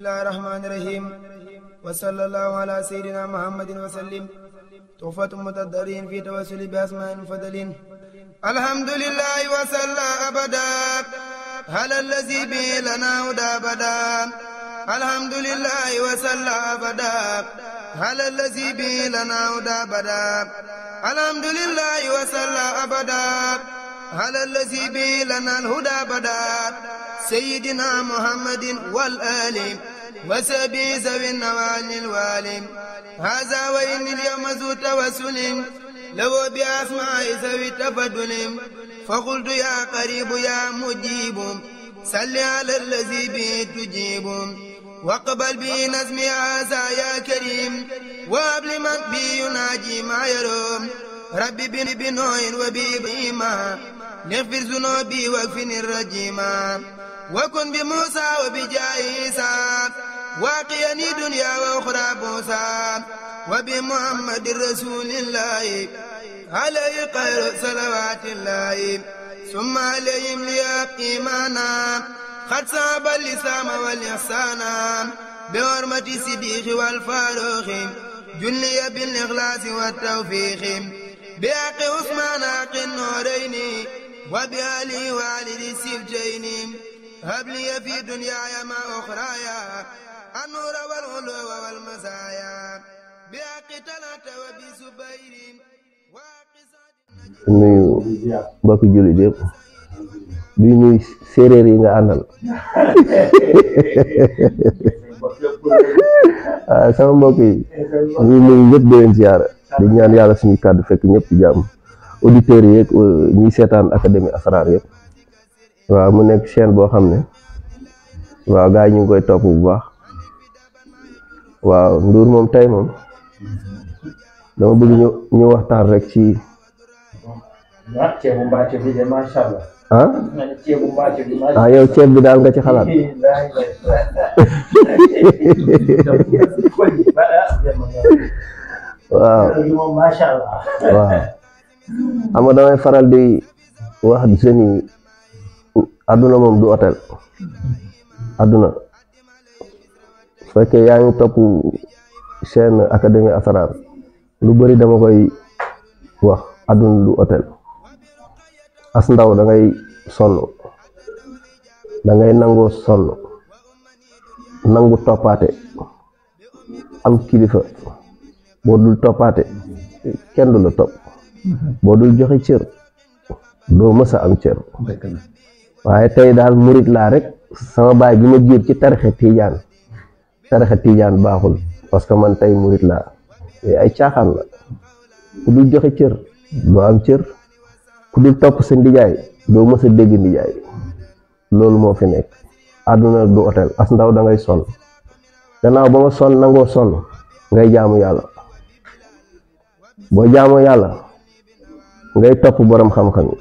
الله الرحمن الرحيم وصلى الله على سيدنا محمد وسلم. تحفة متضرين في توسل بأسماء فضلين. الحمد لله وصلى أبدا على الذي به لنا هدى أبدا. الحمد لله وصلى أبدا على الذي به لنا هدى أبدا. الحمد لله وصلى أبدا على الذي به لنا الهدى أبدا. سيدنا محمد والآل وسبي ذوي النوال الوالم. هذا وإن اليوم ذو توسل لو بأسماء ذوي تفضل. فقلت يا قريب يا مجيب صل على الذي به تجيب. واقبل به نزمي هذا يا كريم وهب لمن به يناجي ما يروم. ربي بنوح وبإبراهيم نغفر ذنوبي واكفني الرجيما. وكن بموسى وبجاه عيسى واقيني دنيا واخرى بوسى. وبمحمد رسول الله عليه خير صلوات الله. ثم عليهم لياب إيمانا قد صاب اللسام والإحسان. بحرمة الصديق والفاروق جلي بالإخلاص والتوفيق. بحق عثمان حق النورين وبآله والد السبتين. هب لي في دنياي ما أخرايا النور والعلو والمزايا. بحق طلعت وبسبير nuyu mbokki jullit yëpp di nuyu séeréer yi nga àndal sama mbokk yi ñu nuyu ñëpp di leen ziyaara di ñaan yàlla suñu kàddu fekk ñëpp ci jàmm. auditeurs yi ñi seetaan académie Asrar yëpp waaw mu nekk chaîne boo xam ne waaw gars yi ñu ngi koy topp bu baax. waaw Ndour moom tey moom dama bëgg ñu waxtaan rek ci ceebu mbàcc bi de macha allah. ceebu mbàcc bi macha allah. yow ceeb bi daal nga ci xalaat. waaw macha allah. waaw xam nga damay faral di wax jeunes yi adduna moom du hôtel. adduna su fekkee yaa ngi topp chaîne académie Asrar lu bëri dama koy wax adduna du hôtel. as ndaw da ngay sonn da ngay nangoo sonn nangu toppaate am kilifa. boo dul toppaate kenn du la topp. boo dul joxe cër doo mës a am cër. waaye tey daal murit laa rek sama baay bi ma jiit ci tarixa tiijaan baaxul parce que man tey murit laa ay caaxaan la. ku dul joxe cër doo am cër. ku dul topp sa ndijaay doo mës a dégg ndijaay. loolu moo fi nekk. àdduna du hôtel. as ndaw da ngay sonn gannaaw ba nga sonn nangoo sonn ngay jaamu yàlla. boo jaamoo yàlla ngay topp borom xam-xam yi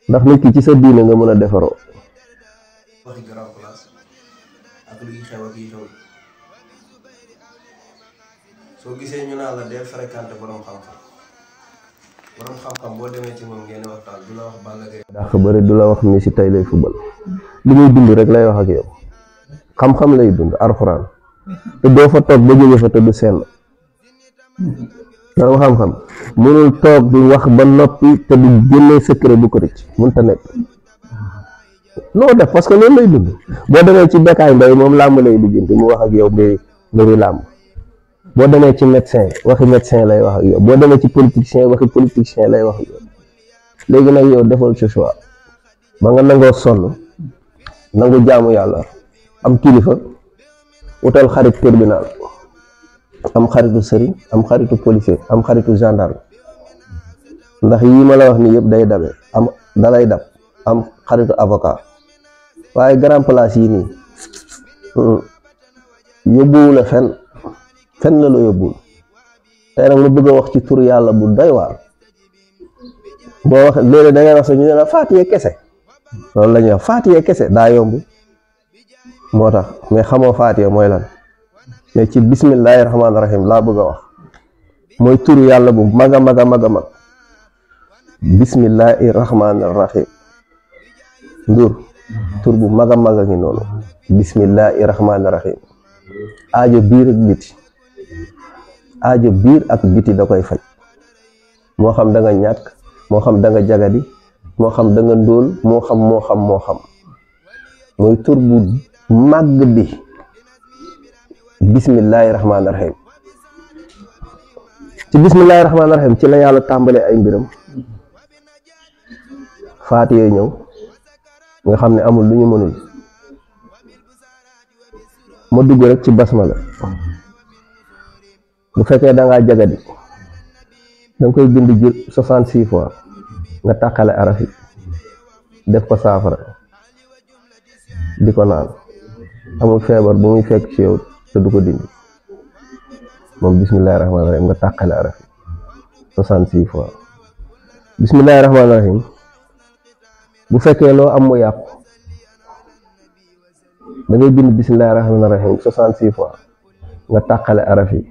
ndax nit ki ci sa diine nga mën a defaroo. waxi grand place ak luy xew ak yi xew soo gisee ñu naa la dee fréquenté borom xam-xam boo demee ci moom ngeen waxtaan du la wax Balla Gaye ndax bëri du la wax Messi tey lay football li muy dund rek lay wax ak yow. xam-xam lay dund alxuraan te doo fa toog ba jóge fa te du sell. borom xam-xam mënul toog di wax ba noppi te du génnee secret bu ko rëcc mënut a nekk. loo def parce que loolu lay dund. boo demee ci Bécaye Mbaye moom làmb lay lijjanti mu wax ak yow mbiri làmb. boo demee ci médecin waxi médecin lay wax ak yow. boo demee ci politicien waxi politicien lay wax ak yow. léegi nag yow defal ce choix ba nga nangoo sonn nangu jaamu yàlla am kilifa wutal xarit tribunal am xaritu sëriñ am xaritu policier am xaritu gendarme ndax yii ma la wax nii yëpp day dabe am dalay dab am xaritu avocat. waaye grand place yi nii yóbbuwu la fen la yóbbuwul. tey nag ma bëgg a wax ci tur yàlla bu doy waar. boo wax léeg-léeg da ngay wax sax ñu ne la faatiye kese loolu la ñuy wax faatiye kese daa yomb moo tax mais xamoo faatiye mooy lan. mais ci bismillahi rahmaani rahim laa bëgg a wax mooy turu yàlla bu mag a mag a mag a mag. bismillahi rahmaani rahim. Ndour tur bu mag a mag a ngi noonu bismillahi rahmaani rahim aajo biir ak biti aajo biir ak biti da koy faj moo xam da nga ñàkk moo xam da nga jagadi moo xam da nga ndóol moo xam mooy tur bu màgg bi bismillahi rahmaani rahim ci bismillahi rahmaani rahim ci la yàlla tàmbalee ay mbiram faatiye ñëw nga xam ne amul lu ñu mënul ma dugg rek ci basmala bu fekkee da ngaa jagadi da nga koy bind 66 fois nga tàqale araf yi def ko saafara di ko naan amul feebar bu muy fekk ci yow te du ko dindi moom bismillahi rahmaani rahim nga tàqale araf yi 66 fois bismillahi rahmaani rahim bu fekkee loo am mu yàqu da ngay bind bismillahi rahmaani rahim 66 fois nga tàqale araf yi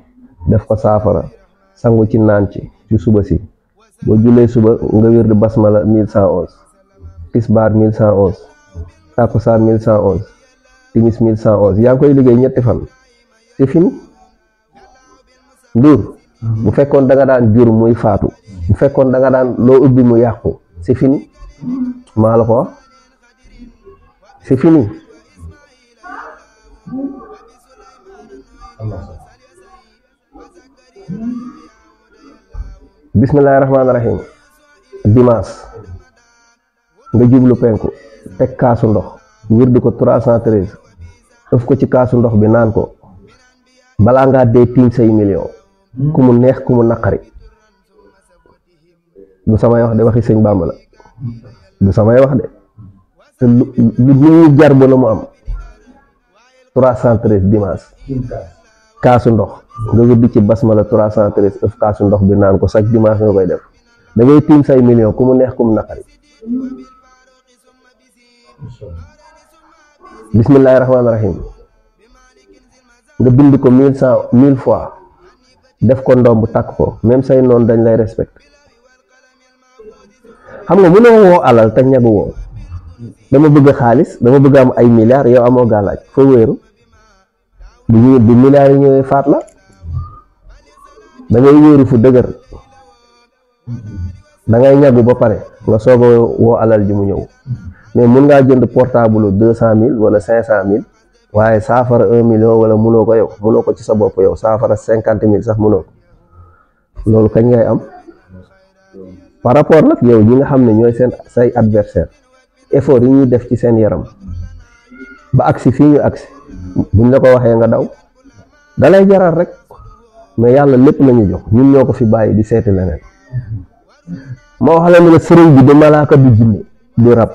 def ko saafara sangu ci naan ci suba si boo julee suba nga wérdi basmala 1111 tisbaar 1111 takkusaan 1111 timis 1111 yaa ngi koy liggéey ñetti fan c'est fini nduur bu fekkoon da nga daan jur muy faatu bu fekkoon da nga daan loo ubbi mu yàqu c'est fini maa la ko wax c'est fini bismillahi rahmaani rahim dimanche nga jublu penku teg kaasu ndox wirdi ko 313 ëf ko ci kaasu ndox bi naan ko balaa ngaa dee tiim say million ku mu neex ku mu naqari du samay wax de waxi sëñ Bàmba la du samay wax de te lu ñu jar ba la mu am 313 dimanche kaasu ndox nga wirdi ci basmala 313 ëf kaasu ndox bi naan ko chaque dimanche nga koy def da ngay tiim say million ku mu neex ku mu naqari bismillahi rahmaani rahim nga bind ko 1000 fois def ko ndomb takk ko même say noonu dañ lay respecté xam nga mënoo woo alal te ñagu woo dama bëgg xaalis dama bëgg am ay milliards yow amoo gàllaaj foo wéeru bu milliards yi ñëwee faat la da ngay wéeru fu dëgër da ngay ñagu ba pare nga soog a woo alal ji mu ñëw mais mun ngaa jënd portable 200 000 wala 500 000 waaye saafara 1 million wala munoo ko yow munoo ko ci sa bopp yow saafara 50 000 sax munoo ko loolu kañ ngay am par rapport nag yow ñi nga xam ne ñooy say adversaire effort yi ñuy def ci seen yaram ba agsi fii ñu agsi buñ la ko waxee nga daw dalay jaral rek mais yàlla lépp lañu jox ñun ñoo ko fi bàyyi di seeti leneen moo wax la ne sëriñ bi du malaaka du jinne du rab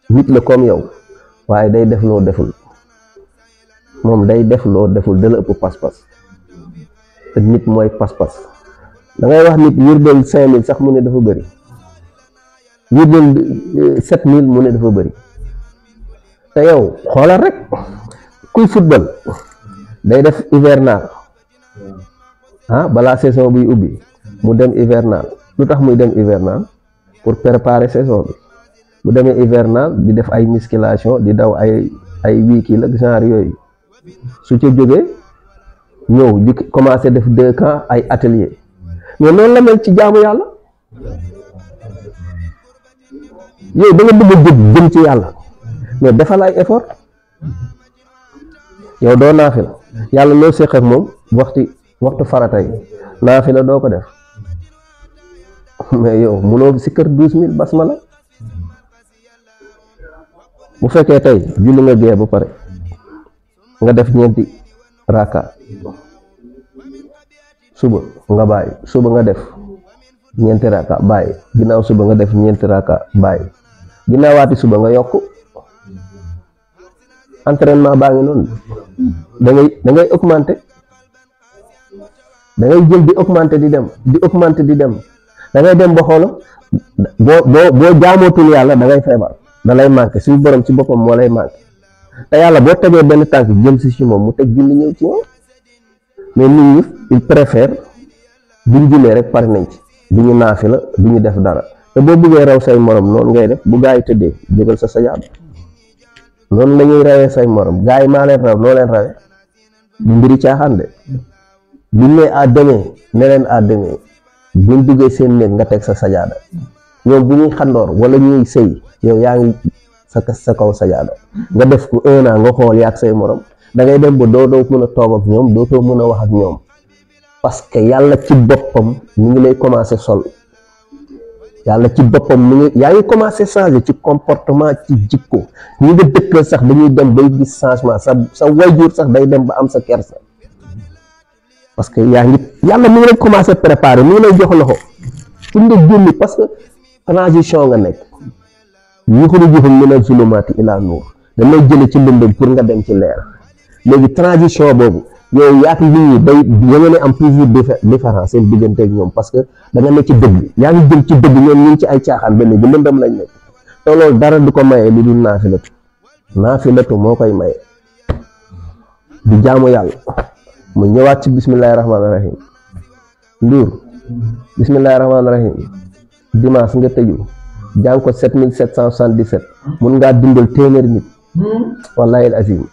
nit la comme yow waaye day def loo deful moom day def loo deful da la ëpp pas-pas te nit mooy pas-pas da ngay wax nit wirdel 5000 sax mu ne dafa bëri wirdel 7000 mu ne dafa bëri te yow xoolal rek kuy football day def hivernal balaa saison buy ubbi mu dem hivernal lu tax muy dem hivernal pour préparer saison bi bu demee hivernal di def ay musculation di daw ay wiki la genre yooyu su ca jógee ñëw di commencé def 2 camps ay atelier mais noonu la mel ci jaamu yàlla yow da nga bëgg a jóg jëm ci yàlla mais defal ay effort yow doo naafila yàlla loo séq ak moom waxtu farata yi naafila doo ko def mais yow munoo si kër 12000 basmala bu fekkee tey julli nga gee ba pare nga def 4 raka suba nga bàyyi suba nga def 4 raka bàyyi ginnaaw suba nga def 4 raka bàyyi ginnaawaati suba nga yokk entraînement baa ngi noonu da ngay augmenter da ngay jël di augmenter di dem da ngay dem ba xoolo boo jaamootul yàlla da ngay feebar da lay manqué suñu borom ci boppam moo lay manqué te yàlla boo tegee benn tànk jëm si ci moom mu teg julli ñëw ci moom mais nit ñi il préfère bu ñu jullee rek pare nañ ci du ñu naafi la du ñu def dara te boo bëggee raw say morom noonu ngay def bu gaa yi tëddee jógal sa sajaada noonu la ñuy rawee say morom gars yi maa leen raw noo leen rawee du mbiri caaxaan de buñ ne à demain ne leen à demain buñ duggee seen néeg nga teg sa sajaada ñoom bu ñuy xandoor wala ñuy sëy yow yaa ngi sa kaw sajaada nga def ko 1 an nga xool yaag say morom da ngay dem ba dootoo mën a toog ak ñoom dootoo mën a wax ak ñoom parce que yàlla ci boppam mi ngi lay commencé sol yàlla ci boppam mi ngi yaa ngi commencé changer ci comportement ci jikko ñi nga dëkkal sax dañuy dem bay gis changement sa wayjur sax day dem ba am sa kersa parce que yaa ngi yàlla mi ngi lay commencé préparer mi ngi lay jox loxo pour nga génn parce que transition nga nekk yuxrijuhum mina zulumaati ila nuur dañ lay jële ci lëndëm pour nga dem ci leer léegi transition boobu yow yaatu nit ñi day ya nga ne am toujours différence seen diggante ak ñoom parce que da nga ne ci dëgg yaa ngi jëm ci dëgg ñoom ñu ngi ci ay caaxaan ba léegi lëndëm lañ nekk te loolu dara du ko maye li dul naafilatu moo koy maye di jaamu yàlla mu ñëwaat ci bismillahi rahmaani rahim nduur bismillahi rahmaani rahim dimanche nga tëju jàng ko 7777 mun ngaa dundal téeméeri nit wallahi azim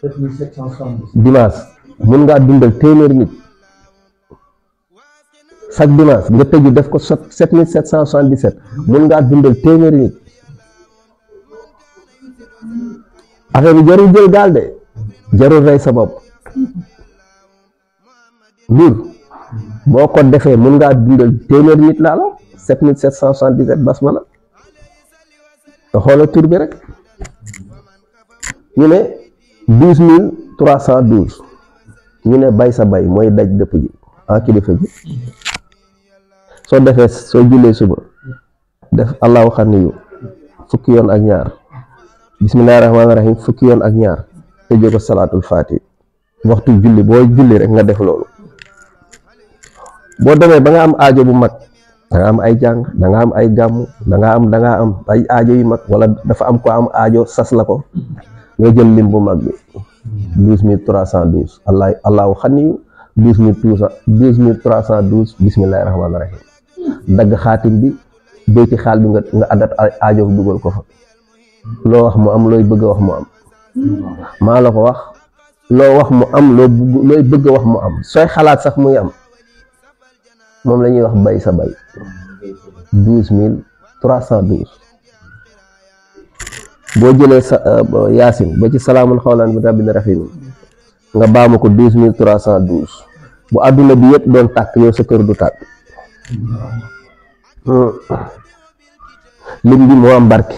7770 dimanche mun ngaa dundal téeméeri nit chaque dimanche nga tëju def ko 7777 mun ngaa dundal téeméeri nit affaire bi jarul jël gaal de jarul rey sa bopp mbir boo ko defee mun ngaa dundal téeméeri nit laa la 7777 basmala te xoolal tur bi rek ñu ne 12312 ñu ne bay sa bay mooy daj dëpp ji kilifa gi soo defee soo jullee suba def allahu xaniyu fukki yoon ak ñaar bismillahi rahmaani rahim fukki yoon ak ñaar tëjee ko salaatul faati waxtu julli boo julli rek nga def loolu boo demee ba nga am aajo bu mag da nga am ay jàng da nga am ay gàmmu da nga am ay aajo yu mag wala dafa am ko am aajo sas la ko nga jël lim bu mag bi 12312 allahu xaniyu 12312 bismillahi rahmaani rahim dagg xaatim bi béyti xaal bi nga adat aajo dugal ko fa loo wax mu am looy bëgg a wax mu am maa la ko wax loo wax mu am looy bëgg a wax mu am sooy xalaat sax muy am moom la ñuy wax bay sa bay 12312 boo jëlee sa yaasin ba ci salaamun xawlan min rabbin rahiim nga baamu ko 12312 bu àdduna bi yëpp doon tàkk yow sa kër du tàkk lim bi moo am barke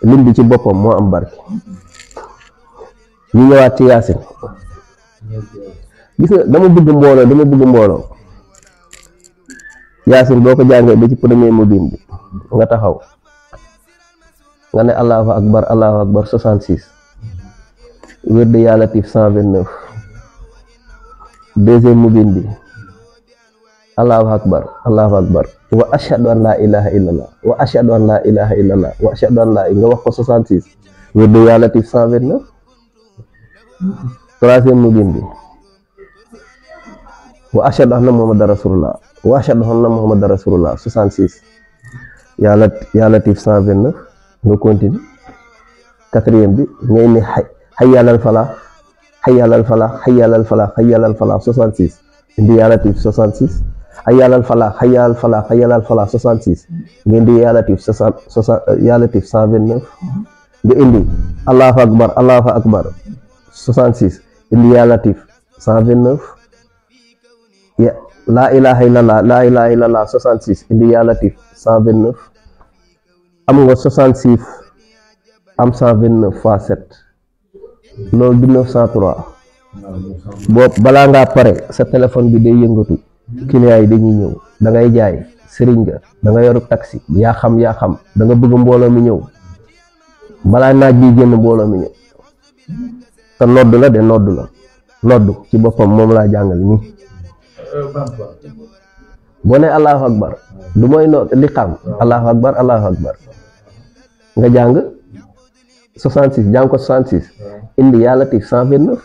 lim bi ci boppam moo am barke ñu ñëwaat ci yaasin gis nga dama bëgg mbooloo yaasin boo ko jàngee ba ci premier mubin bi nga taxaw nga ne allahu akbar 66 wérde yaa latif 129 deuxième mubin bi allahu akbar wa ashhadu an la ilaha illallah wa ashhadu an la ilaha illallah wa ashhadu an la nga wax ko 66 wérde yaa latif 129 troisième mubin bi wa ashhadu anna muhammadan rasulullah 66 yaa latif 129 nga continue quatrième bi ngay ne hayyalal falah 66 indi yaa latif 66 hayyalal falah 66 nga indi yaa latif 129 nga indi allahu akbar 66 indi yaa latif 129 ya la ilaha illallah 66 indi yaa latif 129 am nga 66 am 129 fois 7 loolu du 903 boobu balaa ngaa pare sa téléphone bi day yëngatu client yi dañuy ñëw da ngay jaay sëriñ nga da nga yoru taxi yaa xam da nga bëgg mbooloo mi ñëw balaa naaj bi génn mbooloo mi ñëw te nodd la ci boppam moom laa jàngal nii boo ne allahu akbar du mooy li xam allahu akbar nga jàng 66 jàng ko 66 indi yaa latif 129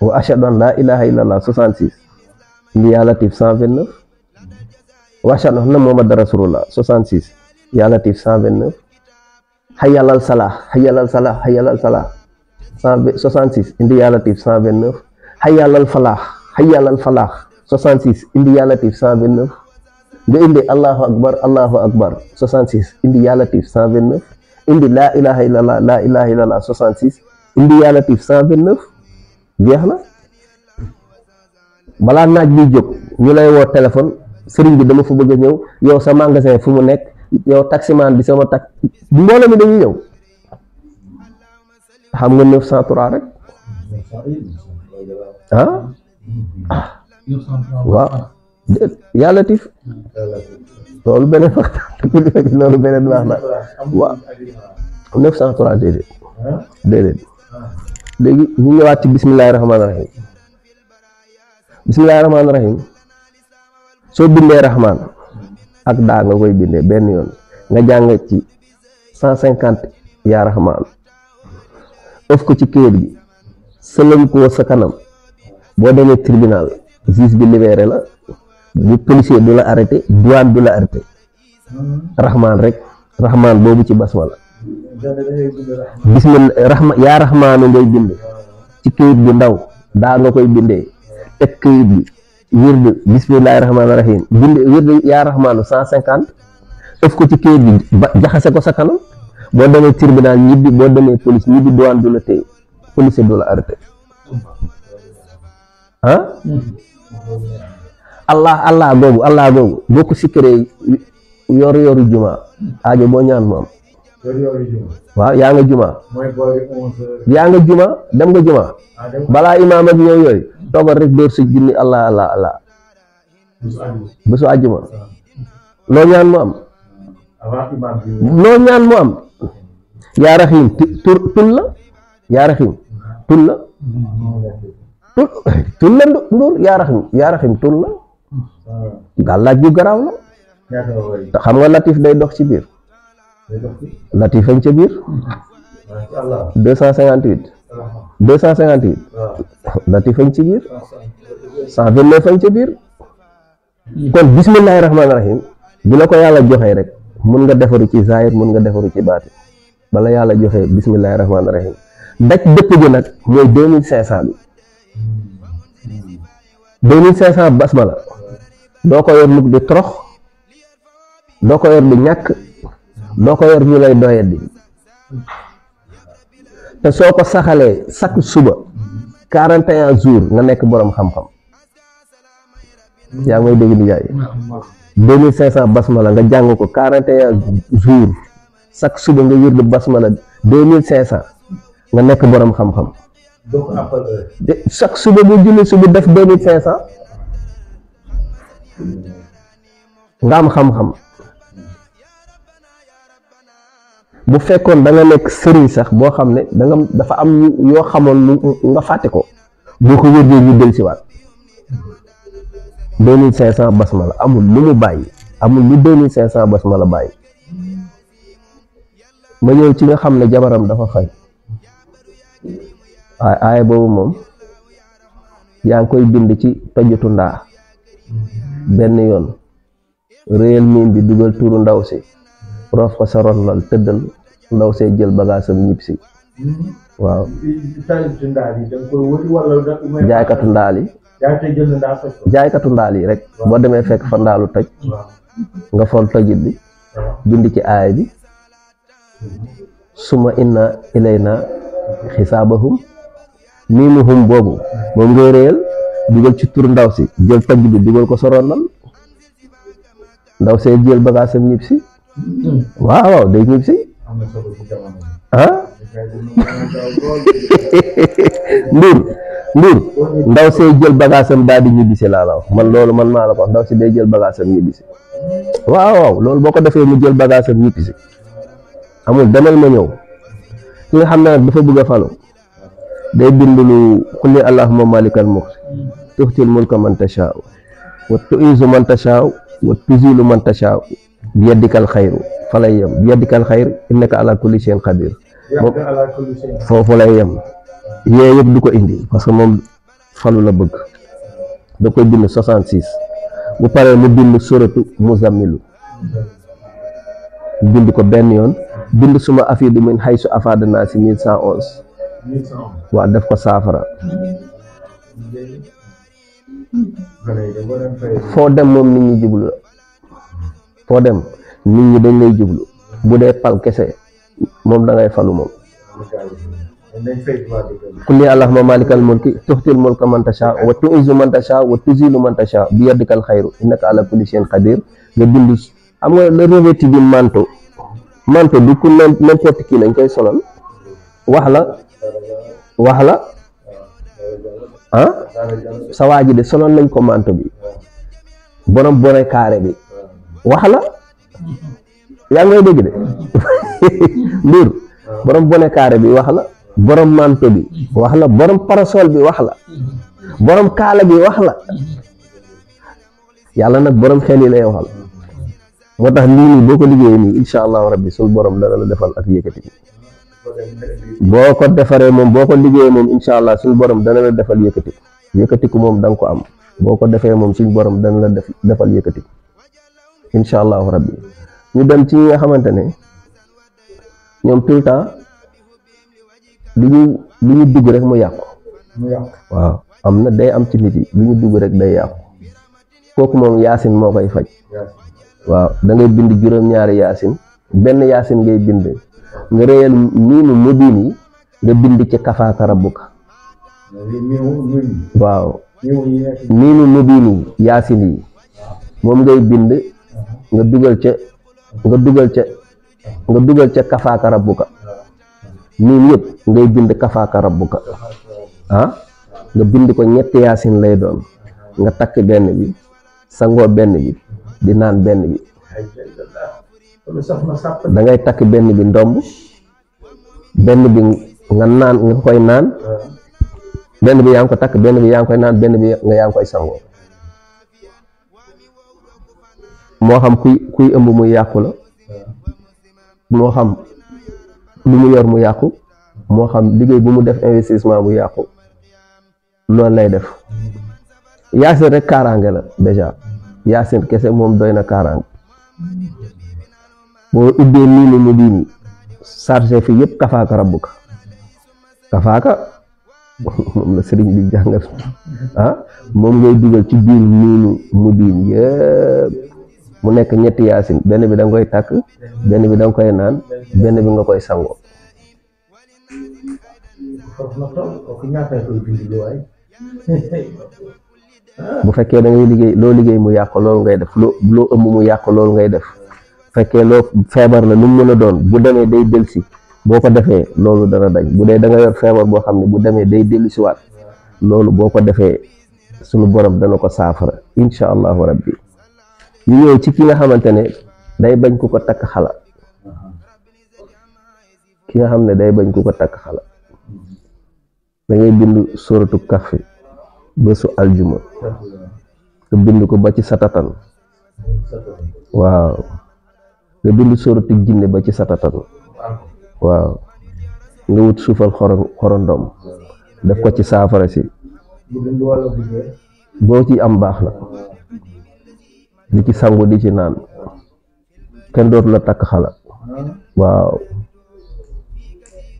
wa ashhadu an la ilaha illallah 66 indi yaa latif 129 washhadu anna Muhammadan rasulullah 66 yaa latif 129 hayyalal salah 66 indi yaa latif 129 hayyalal falah 66 indi yaa latif 129 nga indi allahu akbar 66 indi yaa latif 129 indi la ilaha illallah 66 indi yaa latif 129 jeex na balaa naaj bi jóg ñu lay woo téléphone sëriñ bi dama fa bëgg a ñëw yow sa magasin fu mu nekk yow taximan bi sama mbooloo mi dañuy ñëw xam nga 903 rek waaw yaa latif loolu beneen waxtaan loolu beneen wax na waaw 903 déedéet léegi ñu ñëwaat ci bismillahi rahmaani rahim soo bindee rahmaan ak daa nga koy bindee benn yoon nga jàng ci 150 yaa rahmaan ëf ko ci këyit gi sëlëm ko sa kanam boo demee tribunal juge bi libéré la bu policier du la arrêté douane du la arrêté rahmaan rek rahmaan boobu ci basmala bismillah yaa rahmaanu ngay bind ci këyit bu ndaw daa nga koy bindee teg këyit bi wirdu bismillahi rahmaani rahim bind wirdu yaa rahmaanu 150 ëf ko ci këyit bi jaxase ko sa kanam boo demee tribunal ñibbi boo demee police ñibbi douane du la téye police du la arrêté allah googu boo ko sikkaree yoru juma aajo boo ñaan mu am waaw yaa nga juma dem nga juma balaa imaam ak ñëw yooyu toogal rek door si junni allah bésu àjjuma loo ñaan mu am yaa raxiim tul la yaa raxiim tul la ndur yaa raxiim tul la gàllaaj gu garaaw la te xam nga latif day dox ci biir latif fañ ca biir 258 latif fañ ci biir 129 fañ ca biir kon bismillahi rahmaani rahim bi la ko yàlla joxee rek mun nga defaru ci zahir mun nga defaru ci baati bala yàlla joxee bismillahi rahmaani rahim daj dëpp gi nag mooy 2500 bi 2500 basmala doo ko yor mukk di torox doo ko yor di ñàkk doo ko yor ñu lay doyet di te soo ko saxalee chaque suba 41 jours nga nekk borom xam-xam yaa ngi may dégg di jaay 2500 basmala nga jàng ko 41 jours chaque suba nga yër di basmala 2500 nga nekk borom xam-xam chaque suba bu julli suba def 2500 nga am xam-xam bu fekkoon da nga nekk sëriñ sax boo xam ne dafa am yoo xamoon nga fàtte ko boo ko wërgee ñu del si waat 2500 basmala amul lu mu bàyyi amul lu 2500 basmala bàyyi ma ñëw ci nga xam ne jabaram dafa fay waaye aaya boobu moom yaa ngi koy bind ci tojutu ndaa benn yoon réel miin bi dugal turu ndaw si rof ko sa ron lal tëddal ndaw see jël bagaasam ñib si waaw jaaykatu ndaal yi rek boo demee fekk fa ndaalu toj nga fol tojit bi bind ci aaya bi suma inna ilayna xisaabahum miimuhum boobu moom ngay réel dugal ci tur ndaw si jël toj bi dugal ko sa ron lal ndaw see jël bagaasam ñib si waaw day ñib si ndur ndaw see jël bagaasam daal di ñibbisi laa la wax man loolu man maa la ko wax ndaw si day jël bagaasam ñibbisi waaw loolu boo ko defee mu jël bagaasam ñibbisi amul demal ma ñëw ki nga xam ne nag dafa bëgg a falu day bind lu qul allahumma malikal mulk tu'til mulka man tashaa'u wa tu'izzu man tashaa'u wa tuzillu man tashaa'u bi yadikal xayru fa lay yem bi yadikal xayr innaka ala kulli shay'in qadir foofu lay yem yee yëpp du ko indi parce que moom falu la bëgg da koy bind 66 bu paree mu bind suratu muzammilu bind ko benn yoon bind suma afidu min haysu afada naasi 1111 waaw def ko saafara foo dem moom nit ñi jublu la foo dem nit ñi dañ lay jublu bu dee pal kese moom da ngay falu moom kulli allahumma malikal mulki tuxtil mulka man tasha wa tu'izzu man tasha wa tuzilu man tasha bi yadikal xayru innaka ala kulli shay'in qadir nga bind am nga le revêtu bi manteau du ku n'importe qui lañ koy solal wax la ah sa waa ji de solal nañ ko manteau bi borom bone carré bi wax la yaa ngay dégg de Ndour borom bone carré bi wax la borom manteau bi wax la borom parasol bi wax la borom kaala bi wax la yàlla nag borom xel yi lay waxal moo tax lii nii boo ko liggéeyee nii incha allahu rabbi suñu borom dana la defal ak yëkkati boo ko defaree moom boo ko liggéeyee moom incha allah suñu borom dana la defal yëkkatiku moom da nga ko am boo ko defee moom suñu borom dana la defal yëkkatiku incha allahu rabbi ñu dem ci ñi nga xamante ne ñoom tout le temps lu ñu dugg rek mu yàqu waaw am na day am ci nit yi lu ñu dugg rek day yàqu kooku moom yaasin moo koy faj waaw da ngay bind juróom-ñaari yaasin benn yaasin ngay bind nga réyal miinu mubin yi nga bind ci kafaaka rabbuka waaw miinu mubin yi yaasin yi moom ngay bind nga dugal ca kafaaka rabbuka miin yëpp ngay bind kafaaka rabbuka ah nga bind ko ñetti yaasin lay doon nga takk benn bi sangoo benn bi di naan benn bi da ngay takk benn bi ndomb benn bi nga koy naan benn bi yaa ngi ko takk benn bi yaa ngi koy naan benn bi nga yaa ngi koy sangoo moo xam kuy ëmb mu yàqu la moo xam lu mu yor mu yàqu moo xam liggéey bu mu def investissement mu yàqu loolu lay def yaasin rek kaaraange la déjà yaasin kese moom doy na kaaraange boo ubbee miinu mu diini chargé fi yëpp kafaaka rabbuka kafaaka moom la sëriñ bi jàngal moom ngay dugal ci biir miinu mu diini yëpp mu nekk ñetti yaasin benn bi da nga koy takk benn bi da nga koy naan benn bi nga koy sangoo bu fekkee da ngay liggéey mu yàq loolu ngay def loo ëmb mu yàq loolu ngay def fekkee loo feebar la nu mu mën a doon bu demee day delsi boo ko defee loolu dana dañ bu dee da nga yor feebar boo xam ne bu demee day dellusiwaat loolu boo ko defee sunu borom dana ko saafara incha allahu rabbi ñu ñëw ci ki nga xamante ne day bañ ku ko takk xala ki nga xam ne day bañ ku ko takk xala da ngay bind suratu kahfi bésu aljuma nga bind ko ba ci satatan waaw nga bind suratu jinne ba ci satatan waaw nga wut suufal xorondom def ko ci saafara si boo ci am baax na di ci sangu di ci naan kenn dootu la takk xala waaw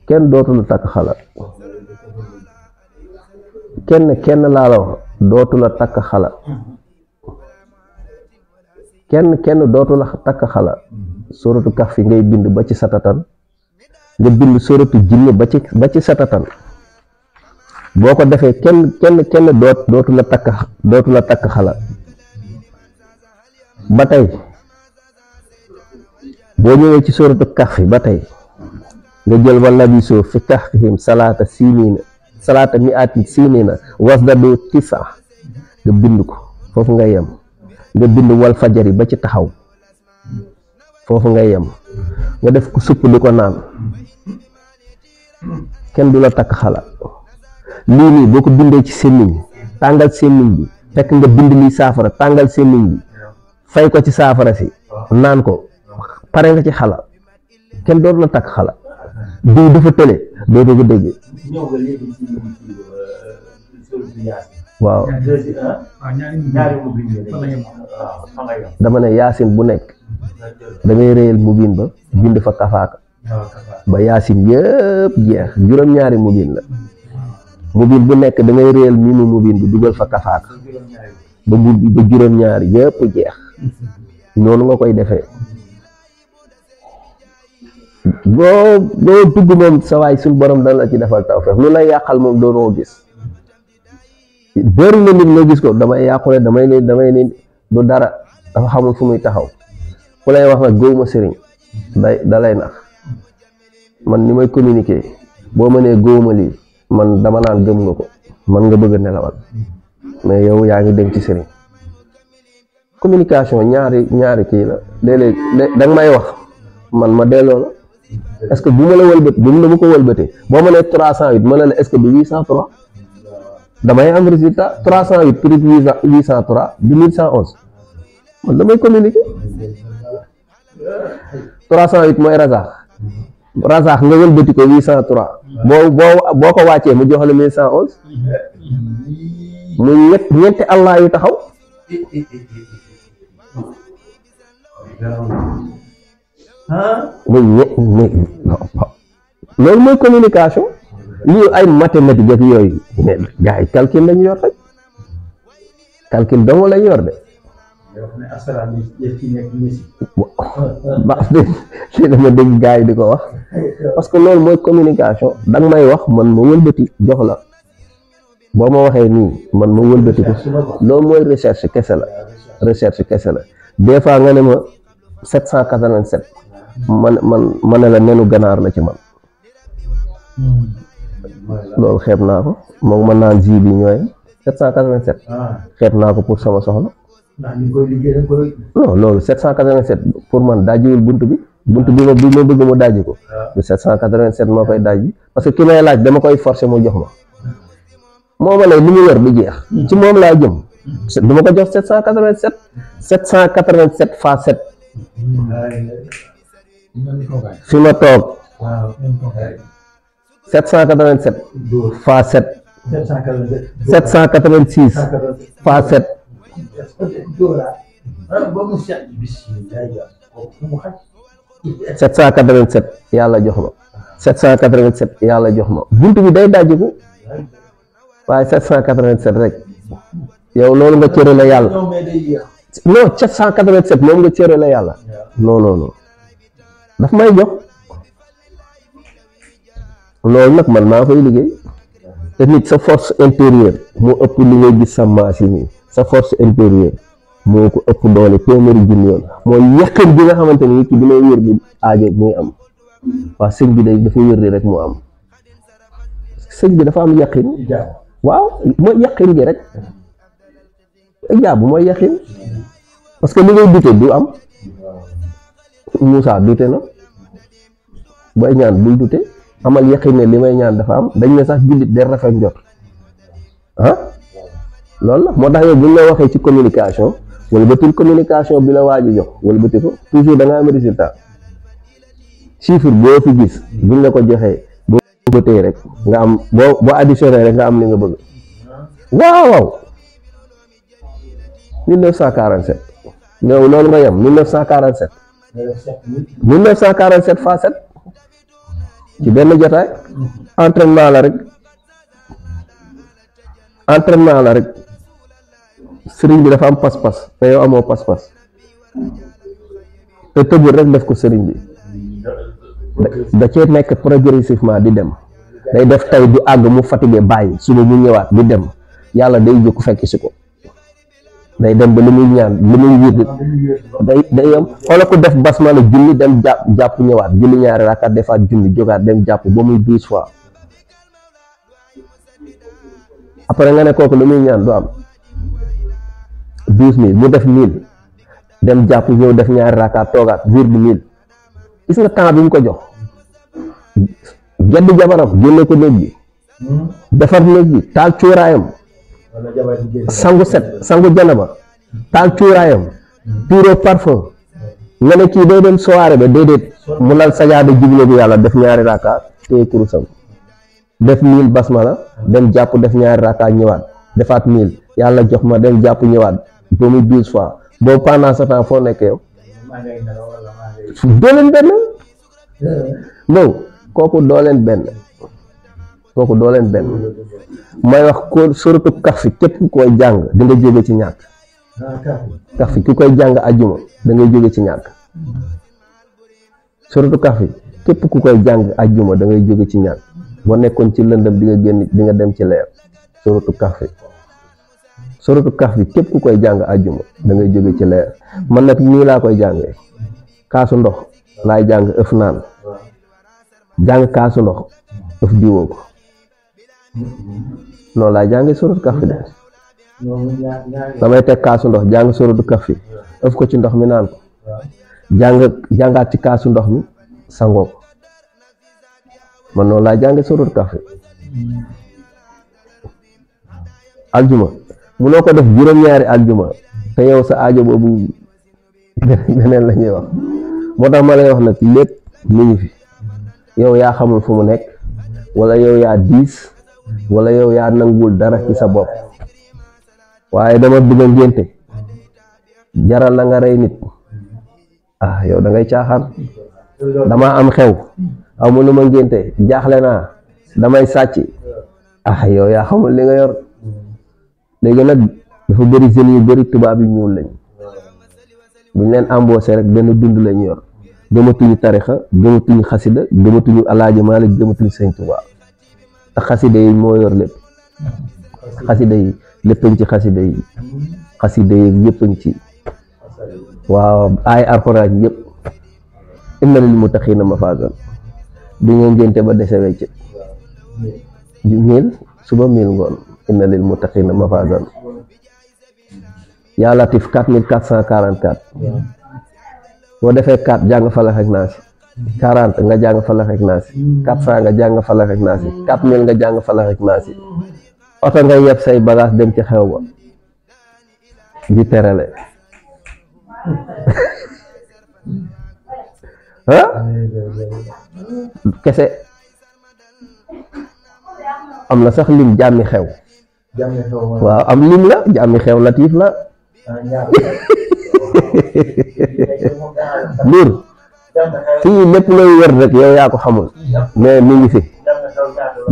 kenn dootu la takk xala kenn laa la wax dootu la takk xala kenn dootu la takk xala suratu kahfi ngay bind ba ci satatan nga bind suratu jinne ba ci satatan boo ko defee kenn dootu la takk xala ba tey boo ñëwee ci suratu kahfi ba tey nga jël wala bisoo fi kahfihim salaata mi'ati sinina wasdadu tisa nga bind ko foofu nga yem nga bind wal fajari ba ci taxaw foofu nga yem nga def ko supp di ko naan kenn du la takk xala lii nii boo ko bindee ci sémmiñ tàngal sémmiñ bi fekk nga bind lii saafara tàngal sémmiñ bi fay ko ci saafara si naan ko pare nga ci xala kenn dootu la takk xala diw dafa tële doo ko dégg waaw ñaari mubin dama ne yaasin bu nekk da ngay réyal mubin ba bind fa kafaaka ba yaasin yëpp jeex juróom-ñaari mubin la mubin bu nekk da ngay réyal mimu mubin bi dugal fa kafaaka ba juróom-ñaari yëpp jeex noonu nga koy defee boo dugg moom sa waay suñ borom dana la ci defal tawfeex lu lay yàqal moom doonoo gis bëri na nit nga gis ko damay yàqule damay ni du dara dafa xamul fu muy taxaw ku lay wax nag góob ma sëriñ da lay nax man ni may communiquer boo ma nee góob ma lii man dama naan gëm nga ko man nga bëgg a nelawal mais yow yaa ngi dem ci sëriñ communication ñaari kii la léeg-léeg da nga may wax man ma delloo la est-ce que bu ma la wëlbati bu ma ko wëlbatee boo ma nee 308 ma ne la est-ce que du 803 damay am résultat 308 plus 803 du 1111 man damay communiquer 308 mooy rasaax nga wëlbati ko 803 boo ko wàccee mu jox la 1111 muy ñetti allah yu taxaw loolu mooy communication lii ay mathématique ak yooyu mais gars yi calcul lañu yor rek calcul dong lañu yor de ba li dama dégg gars yi di ko wax parce que loolu mooy communication danga may wax man ma wëlbati jox la boo ma waxee nii man ma wëlbati ko loolu mooy recherche kese la des fois nga ne ma 787 man ne la nenu ganaar la ci man loolu xeeb naa ko moom mën naan ji bi ñooy 787 xeeb naa ko pour sama soxla non loolu 787 pour man dajjiwul bunt bi ma bëgg mu dajji ko du 787 moo koy dajji parce que ki may laaj dama koy forcer mu jox ma moo ma ne li mu yor du jeex ci moom laa jëm dama ko jox 787 fois 7 fi ma toog 787 fois 7 786 fois 7 787 yàlla jox ma 787 yàlla jox ma buntu bi day dajjiku waaye 787 rek yow loolu nga cërale yàlla non 787 moom nga cërale yàlla non daf may jox loolu nag man maa koy liggéey te nit sa force intérieure moo ëpp li ngay gis sa machine yi sa force intérieure moo ko ëpp doole téeméeri junni yoon mooy yaqin bi nga xamante ni nit ki dina wér bi aajo muy am waaw sëñ bi day dafa wér rek moo am sëñ bi dafa am yaqin waaw mooy yaqin gi rek ijaabu mooy yaqin parce que li ngay dute du am Moussa dute na booy ñaan bul dute amal yaqin ne li may ñaan dafa am dañ ne sax jullit de rafet njot loolu la moo tax yow buñ la waxee ci communication wala batul communication bi la waaj a jox wala bati ko toujours da nga am résultat chiffre boo fi gis buñ la ko joxee boo bëtee rek nga am boo additionné rek nga am li nga bëgg waaw 1947 yow loolu nga yem 1947 fois 7 ci benn jotaay entraînement la rek sëriñ bi dafa am pas-pas te yow amoo pas-pas te tëbul rek def ko sëriñ bi da cee nekk progressivement di dem day def tey du àgg mu fatigué bàyyi suba mu ñëwaat di dem yàlla day jóg fekk si ko day dem ba li muy ñaan li muy wér day yam xoola ko def basmala julli dem jàpp ñëwaat julli ñaari rakkat defaat julli jógaat dem jàpp ba muy 12 fois après nga ne kooku li muy ñaan du am 12 000 mu def 1000 dem jàpp ñëw def ñaari rakkat toogaat wér di 1000 gis nga temps bi mu ko jox gedd jabaram génne ko néeg bi defar néeg bi taal cuuraayam sangu set sangu janaba taal cuuraayam tuuro parfum nga ne kii day dem soirée ba déedéet mu lal sajaada jublu bi yàlla def ñaari rakka téye kurusam def 1000 basmala dem jàpp def ñaari rakka ñëwaat defaat 1000 yàlla jox ma dem jàpp ñëwaat ba muy 12 fois boobu pendant ce temps foo nekk yow doo leen benn non kooku doo leen benn may wax ko suratu Kahf képp ku koy jàng di nga jóge ci ñàkk Kahf ku koy jàng ajjuma da ngay jóge ci ñàkk suratu Kahf képp ku koy jàng ajjuma da ngay jóge ci ñàkk boo nekkoon ci lëndëm di nga génn di nga dem ci leer suratu Kahf képp ku koy jàng ajjuma da ngay jóge ci leer man nag nii laa koy jàngee kaasu ndox laay jàng ëf naan jàng kaasu ndox ëf diwoo ko noonu laay jàngee suratu Kahf de damay teg kaasu ndox jàng suratu Kahf ëf ko ci ndox mi naan ko jàngaat ci kaasu ndox mi sangoo ko man noonu laay jàngee suratu Kahf aljuma munoo ko def juróom-ñaari aljuma te yow sa aajo boobu beneen la ñuy wax moo tax ma lay wax nag lépp mi ngi fi yow yaa xamul fu mu nekk wala yow yaa diis wala yow yaa nanguwul dara ci sa bopp waaye dama bëgg a ngénte jaral la nga rey nit yow da ngay caaxaan dama am xew amu lu ma ngénte jaaxle naa damay sàcc yow yaa xamul li nga yor léegi nag dafa bëri jeunes yu bëri tubaab yi ñuul lañ buñ leen embauché rek benn dund lañ yor gëmatuñu tarixa gëmatuñu xasida gëmatuñu alaaji Maalik gëmatuñu Sëñ Tuubaa te xasida yi moo yor lépp xasida yi léppañ ci xasida yi yëppañ ci waaw ay alxuraan yëpp inna lil muttaqiina mafaazan bi nga ngénte ba dese wecc 1000 suba 1000 ngoon inna lil muttaqiina mafaazan yaa latif 4444 boo defee 4 jàng Falaq ak Naas 40 nga jàng Falaq ak Naas 400 nga jàng Falaq ak Naas 4000 nga jàng Falaq ak Naas oto nga yeb say bagage dem ci xew ba di terale kese am na sax lim jàmmi xew waaw am lim la jàmmi xew latif la Ndour fii lépp looy wër rek yow yaa ko xamul mais mi ngi fi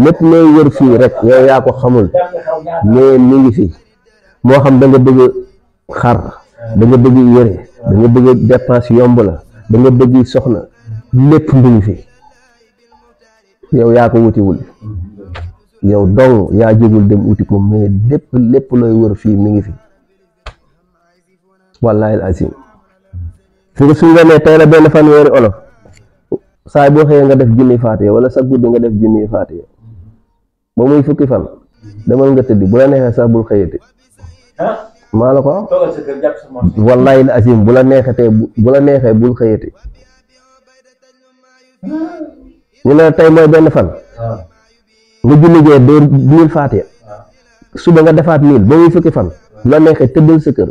lépp looy wër fii rek yow yaa ko xamul mais mi ngi fi moo xam da nga bëgg xar da nga bëgg yëre da nga bëgg dépense yomb la da nga bëgg soxna lépp mi ngi fi yow yaa ko wutiwul yow dong yaa jógul dem uti ko mais lépp looy wër fii mi ngi fi wallahi alazim fi nga suñ ne tey la benn fanweeri olof saay boo xëyee nga def junni faatiya wala sa guddi nga def junni faatiya ba muy fukki fan demal nga tëddi bu la neexee sax bul xëyati maa la ko wallahi alazim bu la neexee bul xëyati ñu ne tey mooy benn fan nga julli gee doo 1000 faatiya suba nga defaat 1000 ba muy fukki fan bu la neexee tëddal sa kër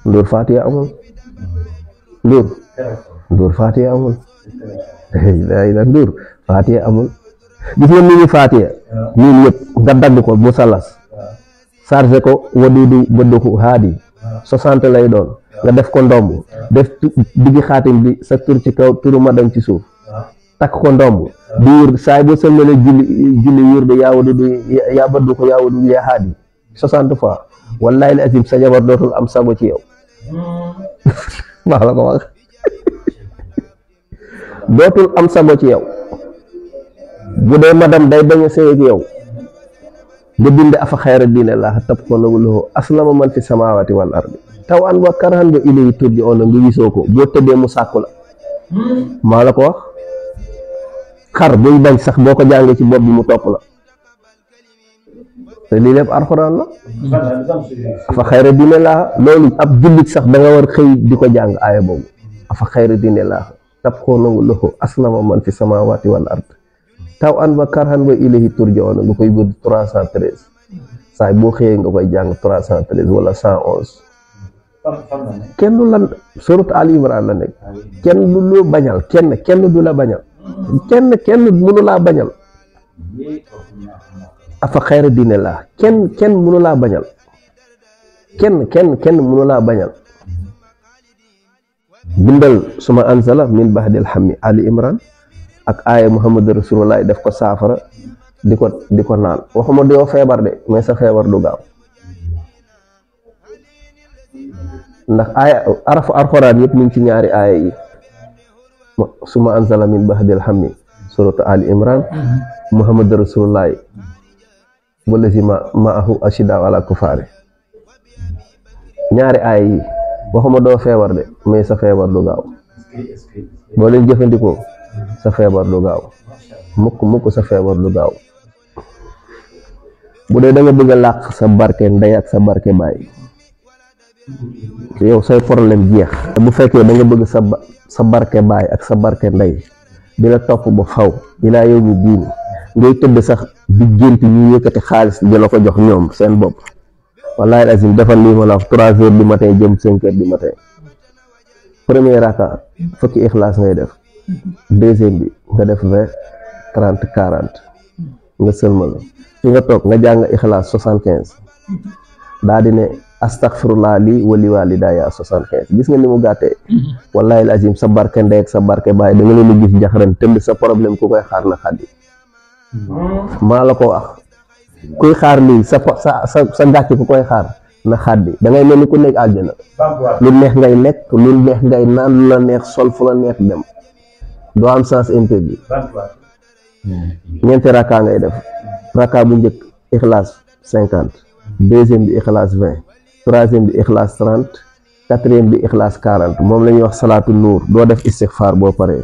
Ndour faatiya amul Ndour faatiya amul Ndour faatiya amul gis nga ni faatiya ñun ñëpp nga dagg ko mu salas chargé ko wadudu bëdduku haadi 60 lay doon nga def ko ndomb def diggi xaatim bi sa tur ci kaw turu madam ci suuf takk ko ndomb di wër saay boo sëlmale julli wër de yaa wadudu yaa bëdduku yaa wadudu yaa haadi 60 fois wallahi la azim sa jabar dootul am sago ci yow maa la ko wax dootul am sago ci yow bu dee madam day bañ a sëy ak yow nga bind afa xayra diine laa tab ko nagu loxo aslama man fi samawati wal ardi taw an wa karahan ba ilayhi turja'un nga wisoo ko boo tëddee mu sàkku la maa la ko wax xar buy bañ sax boo ko jàngee ci bopp bi mu topp la te lii lépp alxuraan la afa xayra diine laa loolu ab jullit sax da nga war xëy di ko jàng aaya boobu afa xayra diine laa tab ko nagu loxo aslama man fi samawati wal ardi taw an ba karhan ba ilayhi turja'un nga koy bëgg 313 saay boo xëyee nga koy jàng 313 wala 111 kenn du la sourate Ali Imran la nekk kenn du la bañal kenn du la bañal kenn mënu laa bañal afa xayra diine laa kenn mënu laa bañal kenn mënu laa bañal. bindal suma anzala min bahdil hammi Ali Imran ak aaya Muhammad Rasulullah def ko saafara di ko naan waxuma doo feebar de mais sa feebar du gaaw ndax aaya arafu alxuraan yëpp mi ngi ci ñaari aaya yi suma anzala min bahdil hammi suratu Ali Imran Muhammad Rasulullah wallazi ma'ahu ashiddaa'u ala kufaari ñaari aaya yi waxuma doo feebar de mais sa feebar du gaaw boo leen jëfandikoo sa feebar du gaaw mukk sa feebar du gaaw bu dee da nga bëgg a làq sa barke ndey ak sa barke baay yow say problème jeex bu fekkee da nga bëgg sa barke baay ak sa barke ndey di la topp ba faw ilaa yow mi diini ngay tëdd sax di gént ñu yëkkati xaalis di la ko jox ñoom seen bopp wallahi lazim defal lii ma la wax 3 heures du matin jëm 5 heures du matin premier raka fukki ixlaas ngay def deuxième bi nga def 20 30 40 nga sëlmal fi nga toog nga jàng ixlaas 75 daa di ne astaghfirullah li wali walidaya 75 gis nga ni mu gàttee wallahi lazim sa barke ndey ak sa barke baay da nga leen di gis jaxaran tënd sa problème ku koy xaar na xaddi maa la ko wax kuy xaar lii sa gàcce ku koy xaar na xaddi da ngay mel ni ku nekk àjjana lu neex ngay lekk lu neex ngay naan lu la neex sol fu la neex dem doo am sens interdit ñeenti raka ngay def raka bu njëkk ixlaas 50 deuxième bi ixlaas 20 troisième bi ixlaas 30 quatrième bi ixlaas 40 moom la ñuy wax salaatu nuur doo def istixfaar boo paree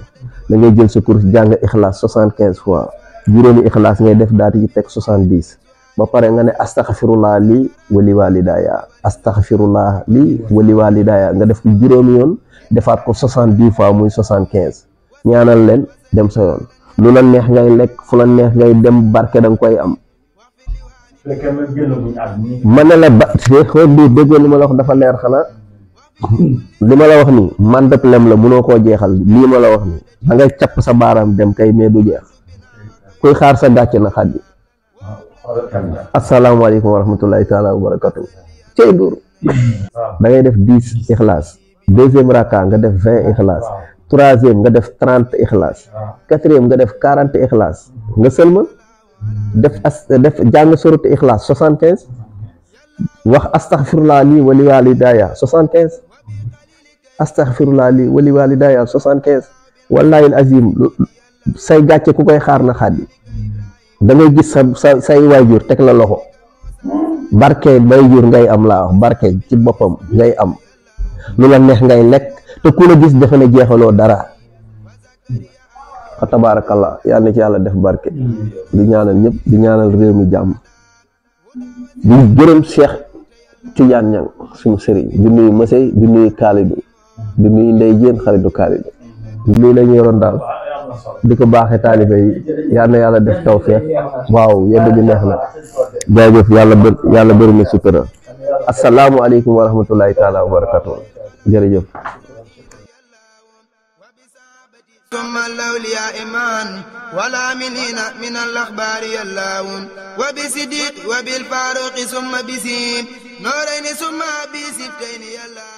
da ngay jël sa course jàng ixlaas 75 fois juróomi ixlaas ngay def daal di ci teg 70 ba pare nga ne astaghfirullah li wali walidaya astaghfirullah li wali walidaya nga def ko juróomi yoon defaat ko 70 fois muy 75 ñaanal leen dem sa yoon lu la neex ngay lekk fu la neex ngay dem barke da nga koy am. ma ne la ba xool bi déggoo li ma la wax dafa leer xanaa li ma la wax nii man dëpp lem la mënoo koo jeexal lii ma la wax nii da ngay capp sa baaraam dem kay mais du jeex kuy xaar sa gàcce na xaddi. asalaamaaleykum wa rahmatullahi taala wa barakatuh cey dur da ngay def 10 ixlaas deuxième raka nga def 20 ixlaas troisième nga def 30 ixlaas quatrième nga def 40 ixlaas nga sëlma def jàng suratu ixlaas 75 wax astaghfirullah li wali walidaya 75 astaghfirullah li wali walidaya 75 wallahi azim say gàcce ku koy xaar na xaddi da ngay gis say waajur teg la loxo barke waajur ngay am laa wax barke ci boppam ngay am lu la neex ngay lekk te ku la gis defe ne jeexaloo dara fa tabarakallah yàlla na ci yàlla def barke di ñaanal ñëpp di ñaanal réew mi jàmm di gërëm Cheikh Tidiane Niang suñu sëriñ di nuyu Masey di nuyu Kalidou di nuyu Ndey Jéen xaritu Kalidou lii la ñu yoroon daal di ko baaxee taalibe yi yal na yàlla def tawfeex waaw yedd bi neex na jaajëf yàlla bëri na sutura assalaamu aleykum wa rahmatullahi taala wa barakatuh jërëjëf ثم الأولياء معا والآمنين من الأخبار يلاون وبصديق وبالفاروق ثم بسيم نورين ثم بسبتين يلاون